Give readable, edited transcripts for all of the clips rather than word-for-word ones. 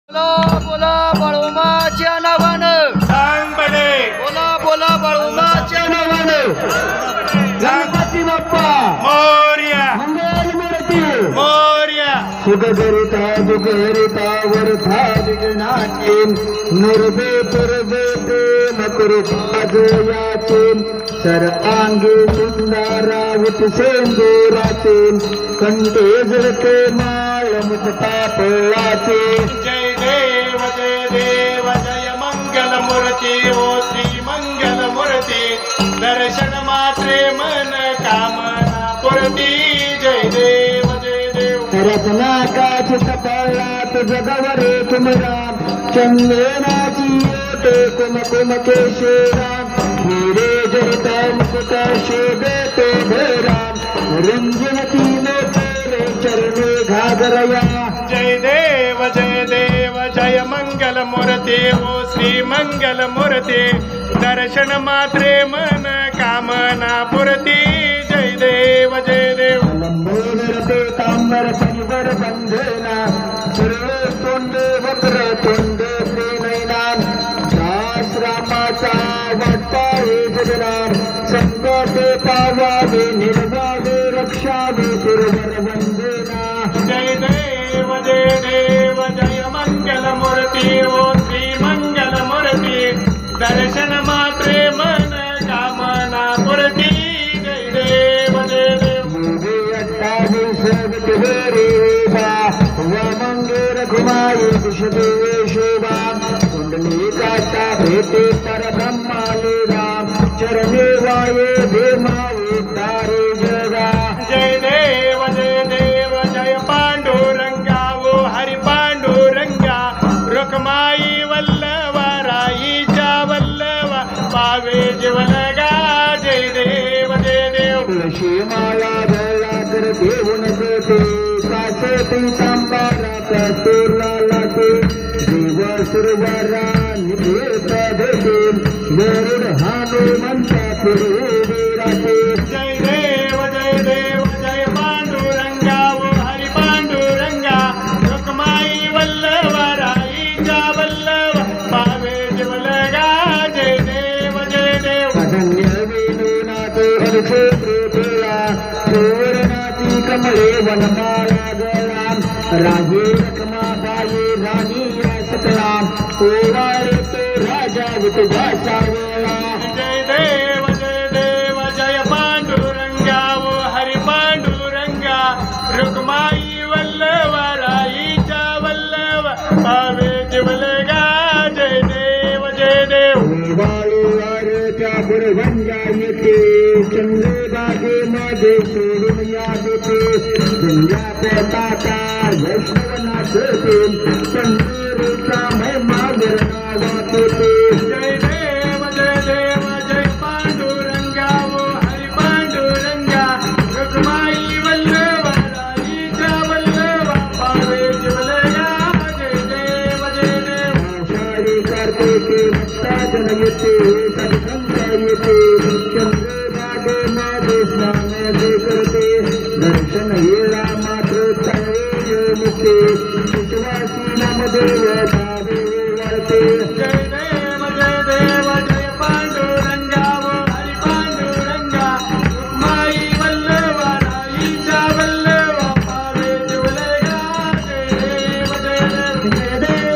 बोला बोला बाळूमाच्या नावानं सांग बडे बोला बोला बाळूमाच्या नावानं गणपती बाप्पा मोर्या मंगल मूर्ती मोर्या सुख करिता दुःख हरिता वरथा विघ्नाचे नरदे परदे प्रेम कृपा जोयाचे सर्वांगी सुंदरा सेंदुराचे कंठे जळते माळ मुक्ता पळाचे जय देव जय मंगल मूर्ती ओ श्री मंगल मूर्ती दर्शन मात्रे मन कामना पुरती जय देव रत्नाकाची कपाळात जगवरे तुमराम चंदनाची ओटे कुमकुम केशराम हिरे जनिता मुकुट शोभे भराम रंजनती मोठे चरणे घागरया जय देव जय मंगल मूर्ती ओ श्री मंगल मूर्ती दर्शन मात्रे मन कामना पुरती जय देव लंबोदरते तांबर परिवर बंधना सर्वे तोंडे वक्र तोंडे प्रेमैनाम दास रामाचा वाटता हे जगनाम संकटे पावावे निर्वावे रक्षावे पुरवर वंदना जय देव जय मंगल मूर्ती ओ श्री मंगल मूर्ती दर्शन मात्रे मन कामना पुरती जय देव मंगेर घुमाई दिशदेवे शोभा कुंडली काटा भेटे पर ब्रह्माले राम चरणे वाये भेमावे तारे जगा जय देव जय पांडुरंगा ओ हरि पांडुरंगा रुक्माई वल्लवा राईच्या वल्लवा पावे जीवलगा जय देव तुळशी माला गळा कर देऊन देते कासे पिंतांबारा कस्तुरला लाटे देव सुरवारा निभेत देते गरुड हनुमंता फिरवे राहते जय देव जय पांडुरंगा ओ हरि पांडुरंगा रुक्माई वल्लवा राईच्या वल्लवा पावे जीवलगा जय देव अधन्य वेणुनाथ हरक्षेत्रेला सुवर्णाची कमळे वनमाला गळाम राजे रखमाबाई राणी सकलाम ओवाळे तो राजा विठुभासा वेळा जय देव जय पांडुरंगा ओ हरि पांडुरंगा रुक्माई वल्लवा राईच्या वल्लवा पावे जीवलगा जय देव वाळू वाऱ्याच्या बुरभंजा येते चंद्रबागे मध्ये सोडून या देते गंगा पोटाचा वैष्णवनाथ होते पंढरीचा महिमा वर्णावात होते जय देव जय पांडुरंगा ओ हरि पांडुरंगा रुक्माई वल्लवा राईच्या वल्लवा पावे जीवलगा जय देव आषाढी कार्तिके भक्ताजन येते सत्संग येते चंद्रबागे मध्ये स्नान जे करते दर्शन येळा मात्र तळे मुक्ते विश्वासी नामदेव भावे वाळते जय देव जय पांडुरंगा ओ हरि पांडुरंगा रुक्माई वल्लवा राईच्या वल्लवा पावे जीवलगा जय देव जय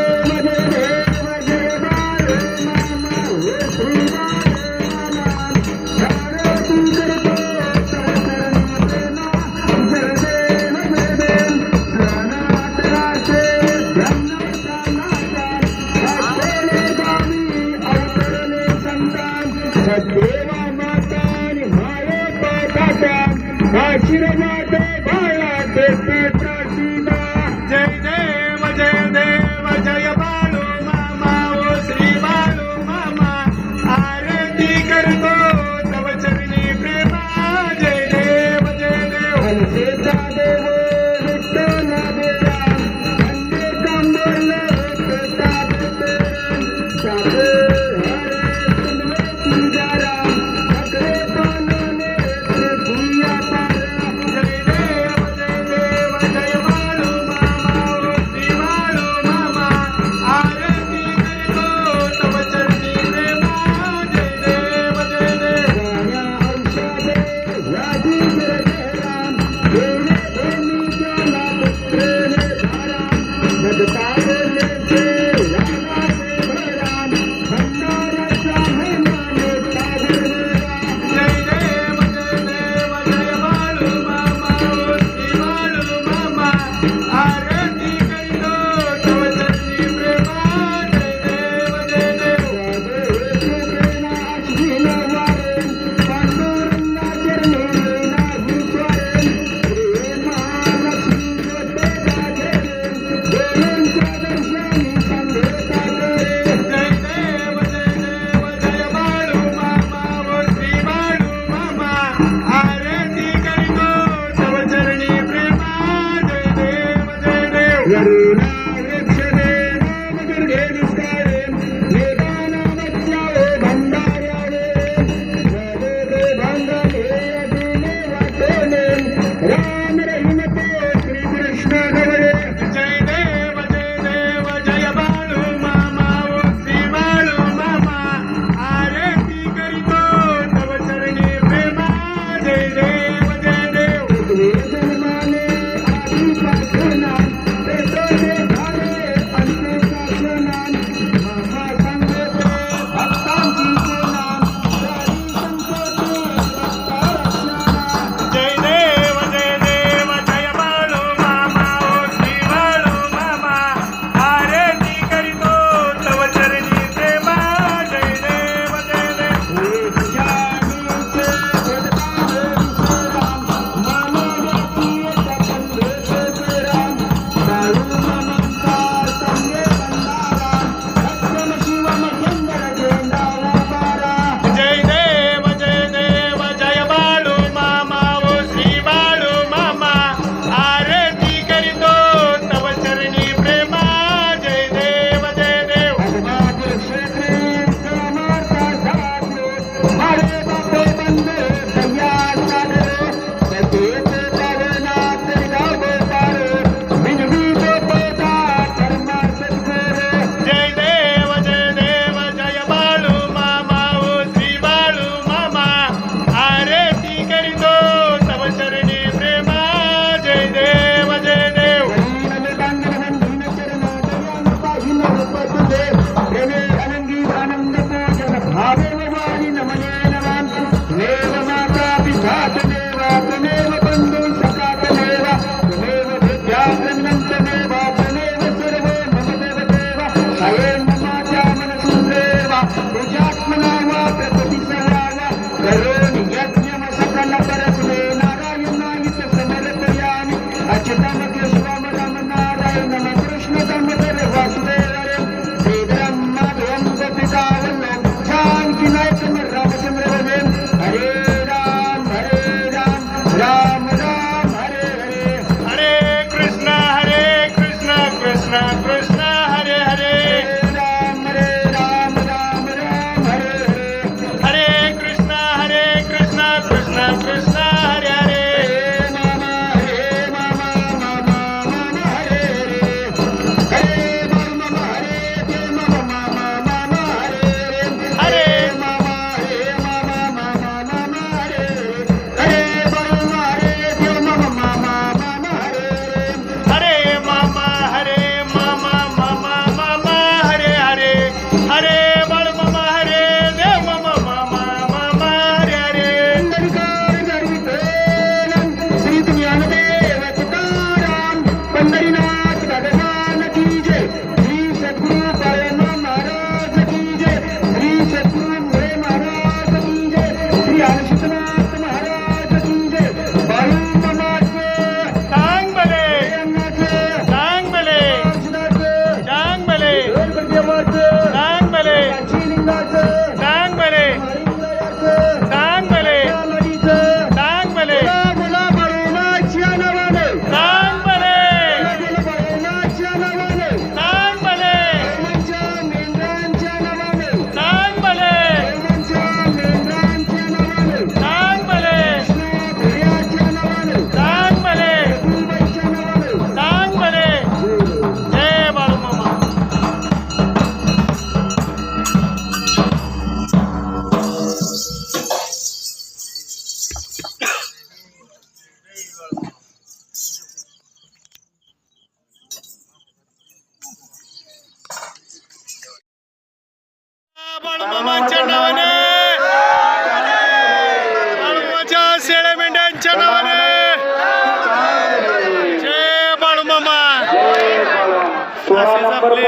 देवांच्या दर्शनी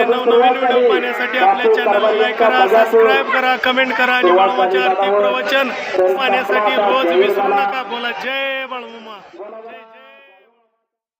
नवनवीन व्हिडिओ पाहण्यासाठी आपल्या चॅनलला लाईक करा, सबस्क्राईब करा, कमेंट करा आणि बाळमाच्या आरती प्रवचन पाहण्यासाठी रोज विसरू नका. बोला जय